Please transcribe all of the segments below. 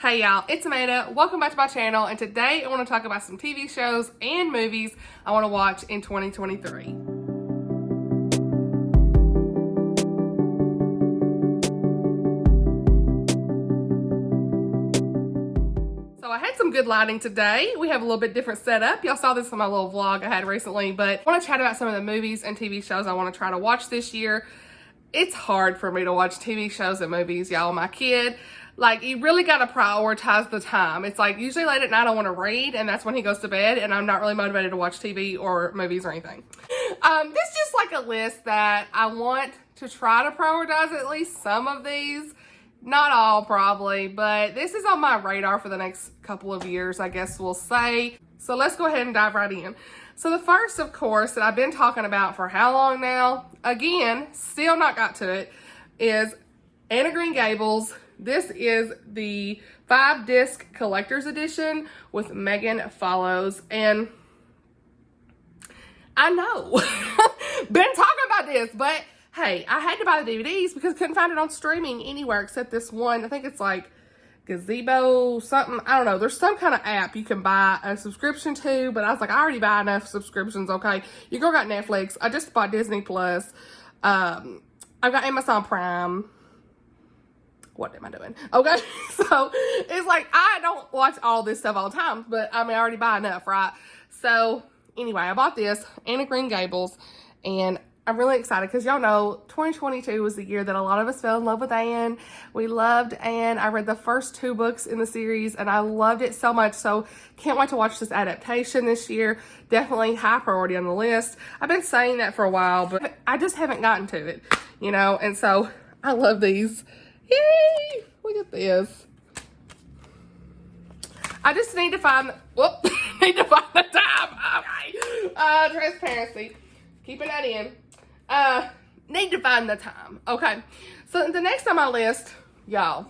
Hey y'all, it's Amanda. Welcome back to my channel, and today I want to talk about some TV shows and movies I want to watch in 2023. So I had some good lighting today. We have a little bit different setup. Y'all saw this in my little vlog I had recently, but I want to chat about some of the movies and TV shows I want to try to watch this year. It's hard for me to watch TV shows and movies, y'all. My kid, like, you really got to prioritize the time. It's like usually late at night I want to read, and that's when he goes to bed, and I'm not really motivated to watch TV or movies or anything. This is just like a list that I want to try to prioritize at least some of these. Not all, probably, but this is on my radar for the next couple of years, I guess we'll say. So let's go ahead and dive right in. So the first, of course, that I've been talking about for how long now, again, still not got to it, is Anne of Green Gables. This is the 5-disc collector's edition with Megan Follows. And I know, been talking about this, but hey, I had to buy the DVDs because I couldn't find it on streaming anywhere except this one. I think it's like Gazebo something. I don't know. There's some kind of app you can buy a subscription to, but I was like, I already buy enough subscriptions. Okay. Your girl got Netflix. I just bought Disney Plus. I've got Amazon Prime. What am I doing? Okay. So it's like, I don't watch all this stuff all the time, but I mean, I already buy enough, right? So anyway, I bought this, Anne of Green Gables, and I'm really excited because y'all know 2022 was the year that a lot of us fell in love with Anne. We loved Anne. I read the first 2 books in the series and I loved it so much. So can't wait to watch this adaptation this year. Definitely high priority on the list. I've been saying that for a while, but I just haven't gotten to it, you know? And so I love these. Yay! Look at this. I just need to find, need to find the time. Okay. Transparency. Keeping that in. Need to find the time. Okay. So the next on my list, y'all,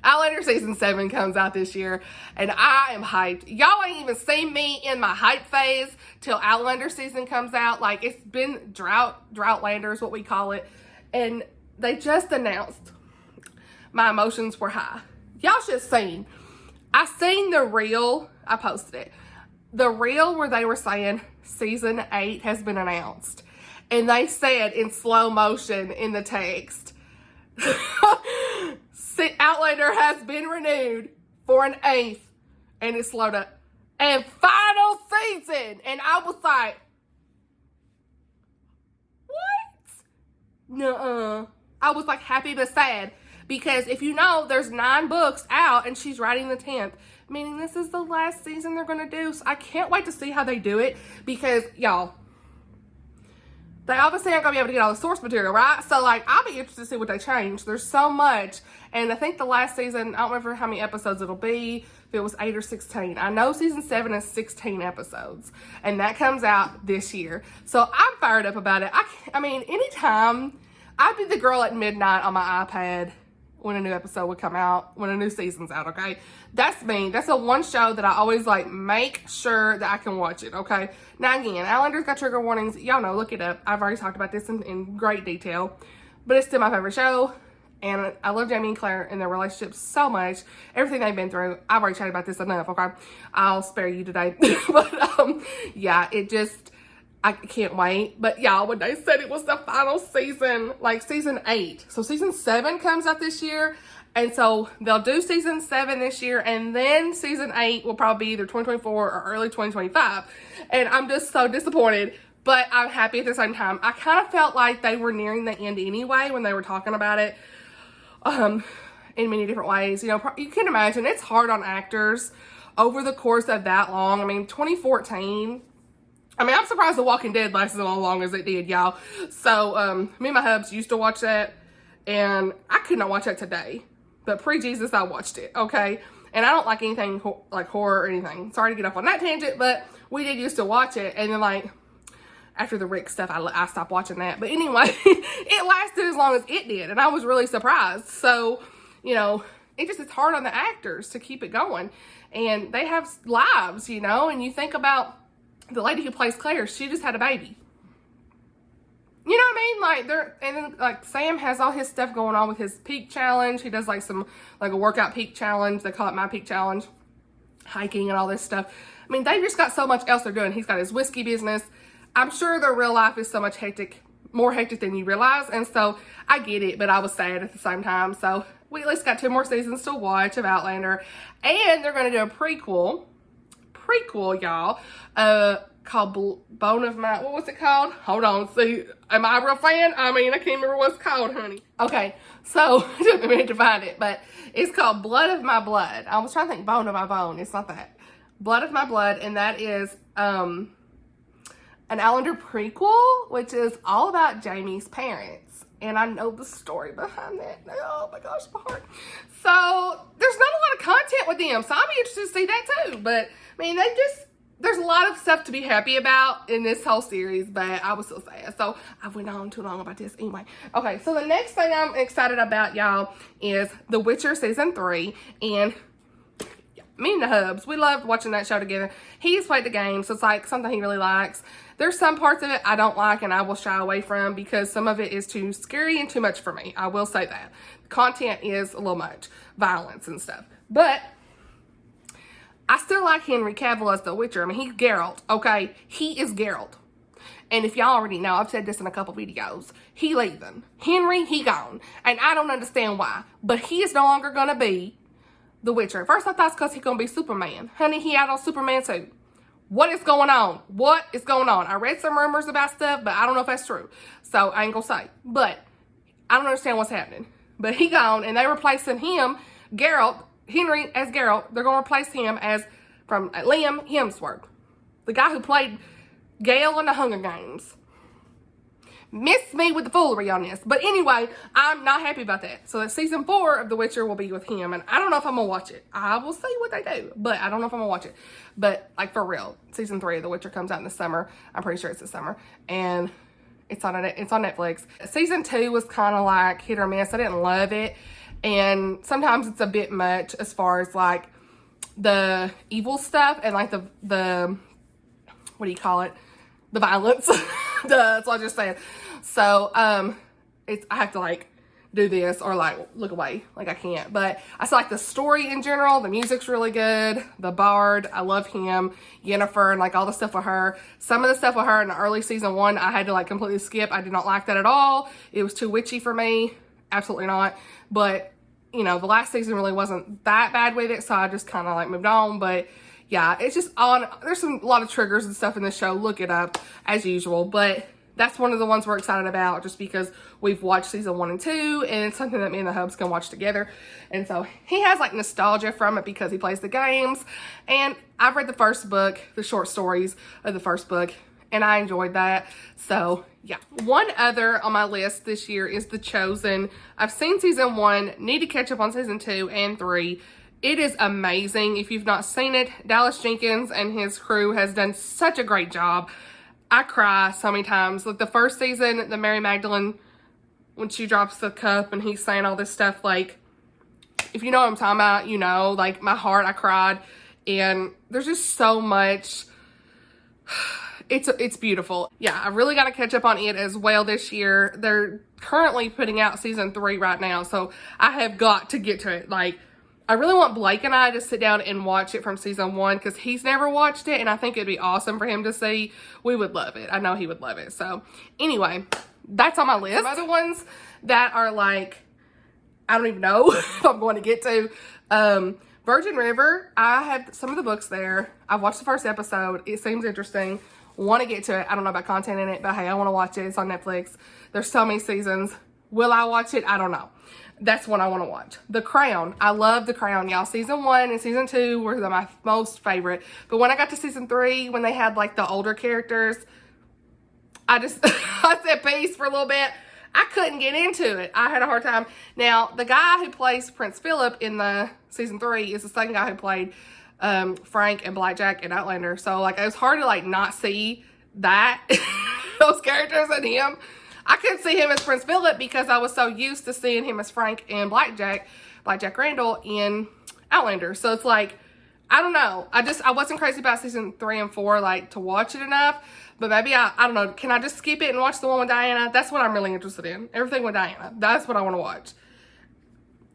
Outlander season 7 comes out this year, and I am hyped. Y'all ain't even seen me in my hype phase till Outlander season comes out. Like, it's been Droughtlander is what we call it, and they just announced. My emotions were high. Y'all should have seen. I seen the reel. I posted it. The reel where they were saying season 8 has been announced. And they said in slow motion in the text, Outlander has been renewed for an 8th. And it slowed up. And final season. And I was like, what? Nuh-uh. I was like happy but sad. Because if you know, there's 9 books out and she's writing the 10th. Meaning this is the last season they're going to do. So I can't wait to see how they do it. Because, y'all, they obviously aren't going to be able to get all the source material, right? So, like, I'll be interested to see what they change. There's so much. And I think the last season, I don't remember how many episodes it'll be. If it was 8 or 16. I know season 7 is 16 episodes. And that comes out this year. So I'm fired up about it. I mean, anytime, I'd be the girl at midnight on my iPad when a new episode would come out, when a new season's out, okay? That's me. That's the one show that I always, like, make sure that I can watch it, okay? Now, again, Outlander's got trigger warnings. Y'all know, look it up. I've already talked about this in great detail. But it's still my favorite show. And I love Jamie and Claire and their relationship so much. Everything they've been through. I've already chatted about this enough, okay? I'll spare you today. But, yeah, it just, I can't wait. But y'all, when they said it was the final season, like season 8. So season 7 comes out this year. And so they'll do season 7 this year. And then season 8 will probably be either 2024 or early 2025. And I'm just so disappointed. But I'm happy at the same time. I kind of felt like they were nearing the end anyway when they were talking about it. In many different ways. You know, you can imagine it's hard on actors over the course of that long. I mean, 2014... I mean, I'm surprised The Walking Dead lasted as long as it did, y'all. So, me and my hubs used to watch that, and I could not watch that today. But pre-Jesus, I watched it, okay? And I don't like anything like horror or anything. Sorry to get off on that tangent, but we did used to watch it. And then, like, after the Rick stuff, I stopped watching that. But anyway, it lasted as long as it did, and I was really surprised. So, you know, it's hard on the actors to keep it going. And they have lives, you know, and you think about the lady who plays Claire, she just had a baby. you know what I mean? Like, and then, like, Sam has all his stuff going on with his peak challenge. He does, like, a workout peak challenge. They call it my peak challenge. Hiking and all this stuff. I mean, they've just got so much else they're doing. He's got his whiskey business. I'm sure their real life is so much more hectic than you realize. And so, I get it, but I was sad at the same time. So, we at least got 2 more seasons to watch of Outlander. And they're going to do a prequel, y'all, called Bone of My, what was it called? Hold on, see, am I a real fan? I mean, I can't remember what it's called, honey. Okay, so, I took a minute to find it, but it's called Blood of My Blood. I was trying to think Bone of My Bone, it's not that. Blood of My Blood, and that is, an Outlander prequel, which is all about Jamie's parents. And I know the story behind that. Oh my gosh, my heart. So, there's not a lot of content with them, so I'll be interested to see that too. But, I mean, there's a lot of stuff to be happy about in this whole series, but I was so sad. So, I went on too long about this. Anyway, okay, so the next thing I'm excited about, y'all, is The Witcher Season 3. And me and the hubs, we loved watching that show together. He's played the game, so it's like something he really likes. There's some parts of it I don't like and I will shy away from because some of it is too scary and too much for me. I will say that. The content is a little much. Violence and stuff. But I still like Henry Cavill as the Witcher. I mean, he's Geralt, okay? He is Geralt. And if y'all already know, I've said this in a couple videos. He leaving. Henry, he gone. And I don't understand why. But he is no longer going to be the Witcher. At first I thought it's because he's going to be Superman. Honey, he out on Superman too. What is going on? What is going on? I read some rumors about stuff, but I don't know if that's true. So I ain't going to say. But I don't understand what's happening. But he gone and they replacing him, Geralt, Henry as Geralt. They're going to replace him as from Liam Hemsworth. The guy who played Gale in the Hunger Games. Missed me with the foolery on this. But anyway, I'm not happy about that. So season 4 of The Witcher will be with him. And I don't know if I'm going to watch it. I will see what they do. But I don't know if I'm going to watch it. But like for real, season 3 of The Witcher comes out in the summer. I'm pretty sure it's the summer. And it's on Netflix. Season 2 was kind of like hit or miss. I didn't love it. And sometimes it's a bit much as far as like the evil stuff. And like the what do you call it? The violence. That's what I just said. So, I have to like do this or like look away. Like I can't. But I still like the story in general. The music's really good. The Bard, I love him. Yennefer and like all the stuff with her. Some of the stuff with her in the early season 1, I had to like completely skip. I did not like that at all. It was too witchy for me. Absolutely not. But, you know, the last season really wasn't that bad with it. So I just kind of like moved on. But yeah, it's just there's a lot of triggers and stuff in this show. Look it up as usual. But that's one of the ones we're excited about just because we've watched season 1 and 2 and it's something that me and the hubs can watch together. And so he has like nostalgia from it because he plays the games. And I've read the first book, the short stories of the first book, and I enjoyed that. So yeah. One other on my list this year is The Chosen. I've seen season 1, need to catch up on season 2 and 3. It is amazing. If you've not seen it, Dallas Jenkins and his crew has done such a great job. I cry so many times. Like the first season, the Mary Magdalene, when she drops the cup and he's saying all this stuff, like, if you know what I'm talking about, you know, like my heart, I cried. And there's just so much. It's beautiful. Yeah, I really got to catch up on it as well this year. They're currently putting out season 3 right now. So I have got to get to it. Like, I really want Blake and I to sit down and watch it from season 1 because he's never watched it and I think it'd be awesome for him to see. We would love it. I know he would love it. So anyway, that's on my list. Some other ones that are like, I don't even know if I'm going to get to. Virgin River, I have some of the books there. I've watched the first episode. It seems interesting. Want to get to it. I don't know about content in it, but hey, I want to watch it. It's on Netflix. There's so many seasons. Will I watch it? I don't know. That's what I want to watch. The Crown. I love The Crown, y'all. Season 1 and season 2 were my most favorite. But when I got to season 3, when they had like the older characters, I just, I said peace for a little bit. I couldn't get into it. I had a hard time. Now, the guy who plays Prince Philip in the season 3 is the same guy who played Frank and Blackjack in Outlander. So like it was hard to like not see that, those characters in him. I couldn't see him as Prince Philip because I was so used to seeing him as Frank and Blackjack Randall in Outlander. So it's like, I don't know. I wasn't crazy about season 3 and 4, like, to watch it enough. But maybe, I don't know. Can I just skip it and watch the one with Diana? That's what I'm really interested in. Everything with Diana. That's what I want to watch.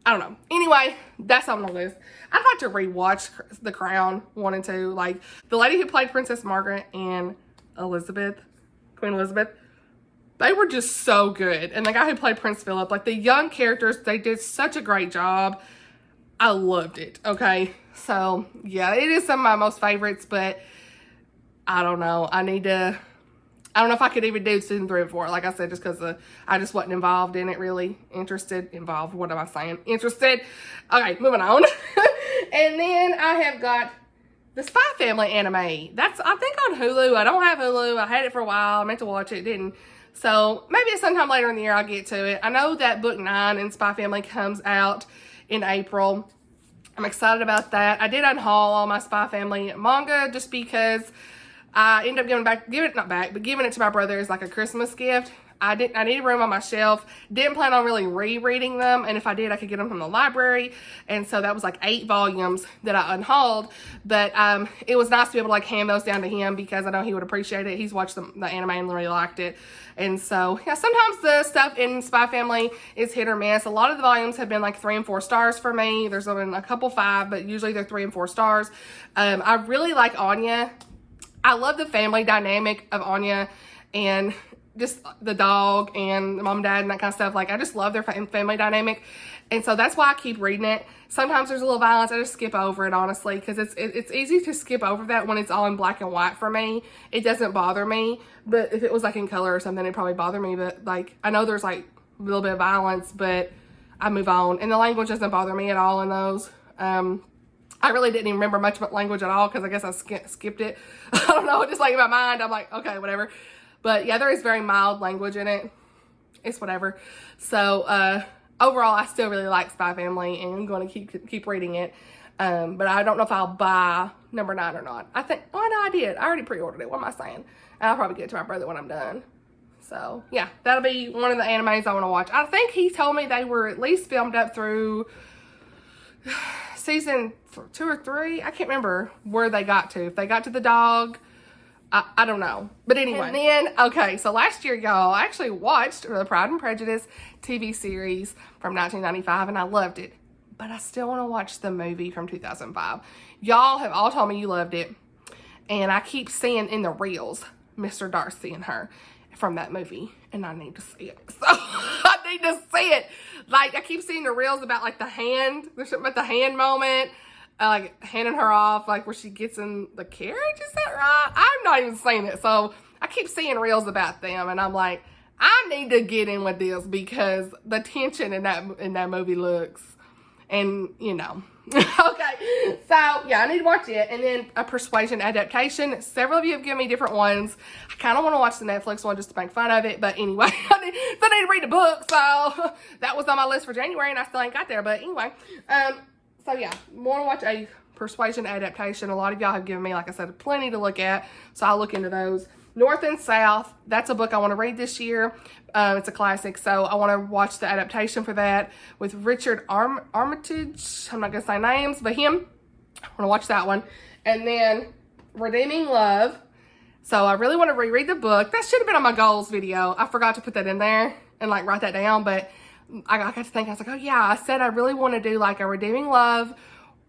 I don't know. Anyway, that's on the list. I'd like to rewatch The Crown 1 and 2. Like, the lady who played Princess Margaret and Queen Elizabeth, they were just so good. And the guy who played Prince Philip, like, the young characters, they did such a great job. I loved it, okay? So, yeah, it is some of my most favorites, but I don't know. I don't know if I could even do season 3 and 4. Like I said, just because I just wasn't involved in it, really. Involved. What am I saying? Interested. Okay, moving on. And then I have got the Spy Family anime. That's, I think, on Hulu. I don't have Hulu. I had it for a while. I meant to watch it. Didn't. So maybe sometime later in the year I'll get to it. I know that book 9 in Spy Family comes out in April. I'm excited about that. I did unhaul all my Spy Family manga just because I ended up giving it to my brother as like a Christmas gift. I needed room on my shelf. Didn't plan on really rereading them, and if I did, I could get them from the library. And so that was like 8 volumes that I unhauled. But it was nice to be able to like hand those down to him because I know he would appreciate it. He's watched the anime and really liked it. And so, yeah, sometimes the stuff in Spy Family is hit or miss. A lot of the volumes have been like 3 and 4 stars for me. There's been a couple 5, but usually they're 3 and 4 stars. I really like Anya. I love the family dynamic of Anya and just the dog and the mom and dad and that kind of stuff. Like, I just love their family dynamic. And so that's why I keep reading it. Sometimes there's a little violence. I just skip over it, honestly, because it's easy to skip over that when it's all in black and white for me. It doesn't bother me. But if it was like in color or something, it'd probably bother me. But like, I know there's like a little bit of violence, but I move on. And the language doesn't bother me at all in those. I really didn't even remember much language at all because I guess I skipped it. I don't know, just like in my mind, I'm like, okay, whatever. But yeah, there is very mild language in it. It's whatever. So overall, I still really like Spy Family and I'm going to keep reading it. But I don't know if I'll buy number 9 or not. I think, oh no, I did. I already pre-ordered it. What am I saying? I'll probably get it to my brother when I'm done. So yeah, that'll be one of the animes I want to watch. I think he told me they were at least filmed up through season 2 or 3. I can't remember where they got to. If they got to the dog, I don't know. But anyway. And then, okay, so last year, y'all, I actually watched the Pride and Prejudice TV series from 1995, and I loved it. But I still want to watch the movie from 2005. Y'all have all told me you loved it. And I keep seeing in the reels Mr. Darcy and her from that movie. And I need to see it. So, I need to see it. Like, I keep seeing the reels about, like, the hand. There's something about the hand moment. Like, handing her off, like, where she gets in the carriage. Is that right? I'm not even seeing it. So, I keep seeing reels about them. And I'm like, I need to get in with this because the tension in that movie looks, and, you know. Okay, so, yeah, I need to watch it. And then a Persuasion adaptation. Several of you have given me different ones. I kind of want to watch the Netflix one just to make fun of it. But anyway, I need to read the book. So, that was on my list for January, and I still ain't got there. But anyway, so, yeah, want to watch a Persuasion adaptation. A lot of y'all have given me, like I said, plenty to look at. So, I'll look into those. North and South, that's a book I want to read this year. It's a classic, so I want to watch the adaptation for that with Richard Armitage. I'm not going to say names, but him. I want to watch that one. And then Redeeming Love. So I really want to reread the book. That should have been on my goals video. I forgot to put that in there and like write that down, but I got to think. I was like, oh yeah, I said I really want to do like a Redeeming Love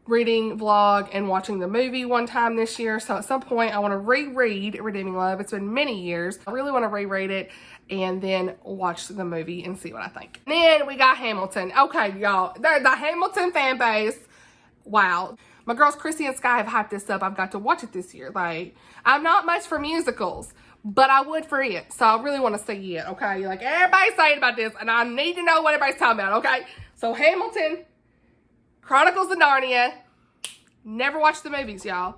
reading vlog and watching the movie one time this year. So at some point I want to reread Redeeming Love. It's been many years. I really want to reread it and then watch the movie and see what I think. Then we got Hamilton. Okay, y'all, the Hamilton fan base, wow. My girls Chrissy and Sky have hyped this up. I've got to watch it this year. Like, I'm not much for musicals, but I would for it. So I really want to see it, okay? Like, everybody's saying about this, and I need to know what everybody's talking about, okay? So Hamilton, Chronicles of Narnia. Never watched the movies, y'all.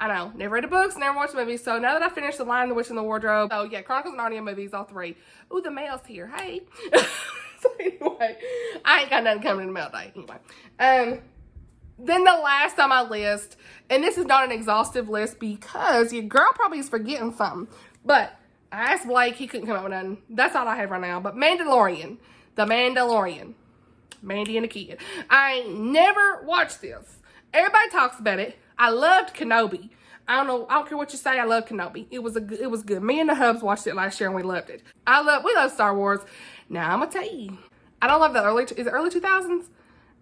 I know. Never read the books, never watched the movies. So now that I finished The Lion, the Witch, and the Wardrobe. Oh, yeah, Chronicles of Narnia movies, all 3. Ooh, the mail's here. Hey. So anyway, I ain't got nothing coming in the mail day. Anyway. Then the last on my list, and this is not an exhaustive list because your girl probably is forgetting something. But I asked Blake, he couldn't come up with nothing. That's all I have right now. But Mandalorian. The Mandalorian. Mandy and the Kid. I ain't never watched this. Everybody talks about it. I loved Kenobi. I don't care what you say. I love Kenobi. It was good. Me and the hubs watched it last year and we loved it. We love Star Wars. Now I'm gonna tell you, I don't love the early 2000s.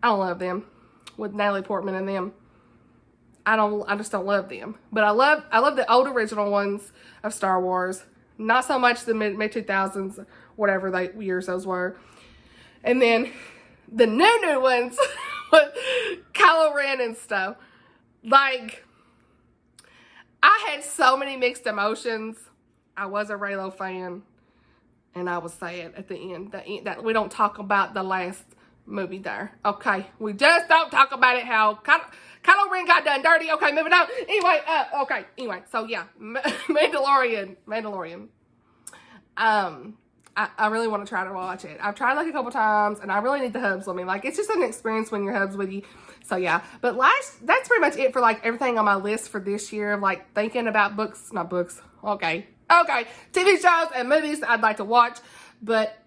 I don't love them with Natalie Portman and them. I just don't love them. But I love the old original ones of Star Wars. Not so much the mid 2000s, whatever years those were. And then the new ones with Kylo Ren and stuff. Like, I had so many mixed emotions. I was a Reylo fan, and I was sad at the end that we don't talk about the last movie there. Okay, we just don't talk about it. How Kylo Ren got done dirty. Okay, moving on. Anyway, so yeah, Mandalorian. I really want to try to watch it. I've tried like a couple times, and I really need the hubs with me. Like, it's just an experience when your hubs with you. So yeah, but that's pretty much it for like everything on my list for this year. Of like thinking about not books. Okay, TV shows and movies that I'd like to watch, but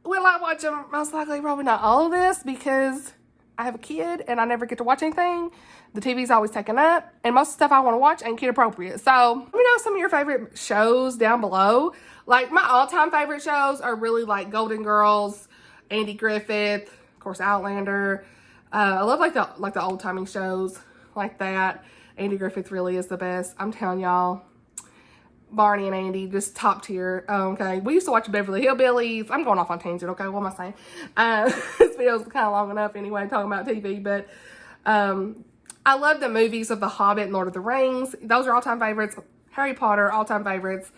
will I watch them? Most likely, probably not all of this, because I have a kid and I never get to watch anything. The TV's always taken up, and most of the stuff I want to watch ain't kid appropriate. So let me know some of your favorite shows down below. Like, my all-time favorite shows are really like Golden Girls, Andy Griffith, of course Outlander. I love like the old-timey shows like that. Andy Griffith really is the best. I'm telling y'all, Barney and Andy, just top tier. Okay, we used to watch Beverly Hillbillies. I'm going off on tangent. Okay, what am I saying? This video's kind of long enough anyway, talking about TV, but I love the movies of The Hobbit and Lord of the Rings. Those are all-time favorites. Harry Potter, all-time favorites.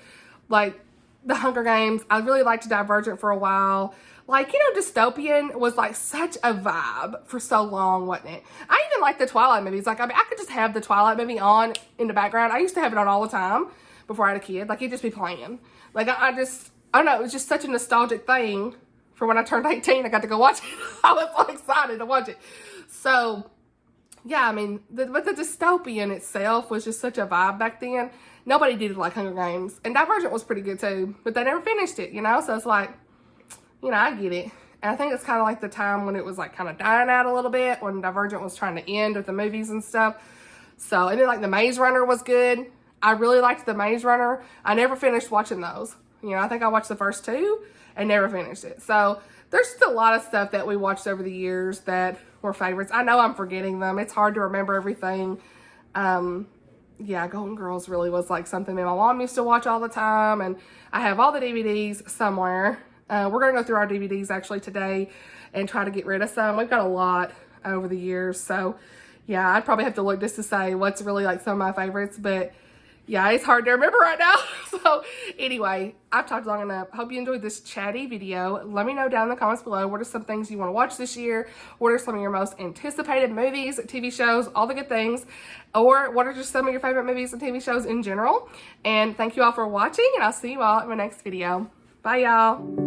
Like, The Hunger Games. I really liked Divergent for a while. Like, you know, dystopian was like such a vibe for so long, wasn't it? I even like the Twilight movies. Like, I mean, I could just have the Twilight movie on in the background. I used to have it on all the time before I had a kid. Like, it'd just be playing. Like, I don't know. It was just such a nostalgic thing for when I turned 18. I got to go watch it. I was so excited to watch it. So, yeah, I mean, but the dystopian itself was just such a vibe back then. Nobody did it like Hunger Games. And Divergent was pretty good too, but they never finished it, you know? So it's like, you know, I get it. And I think it's kind of like the time when it was like kind of dying out a little bit, when Divergent was trying to end with the movies and stuff. So, and then like the Maze Runner was good. I really liked the Maze Runner. I never finished watching those. You know, I think I watched the first two and never finished it. So there's just a lot of stuff that we watched over the years that were favorites. I know I'm forgetting them. It's hard to remember everything. Yeah, Golden Girls really was like something that my mom used to watch all the time, and I have all the DVDs somewhere. We're going to go through our DVDs actually today and try to get rid of some. We've got a lot over the years, so yeah, I'd probably have to look just to say what's really like some of my favorites, but yeah, it's hard to remember right now. So anyway, I've talked long enough. Hope you enjoyed this chatty video. Let me know down in the comments below, what are some things you want to watch this year? What are some of your most anticipated movies, TV shows, all the good things? Or what are just some of your favorite movies and TV shows in general? And thank you all for watching, and I'll see you all in my next video. Bye, y'all.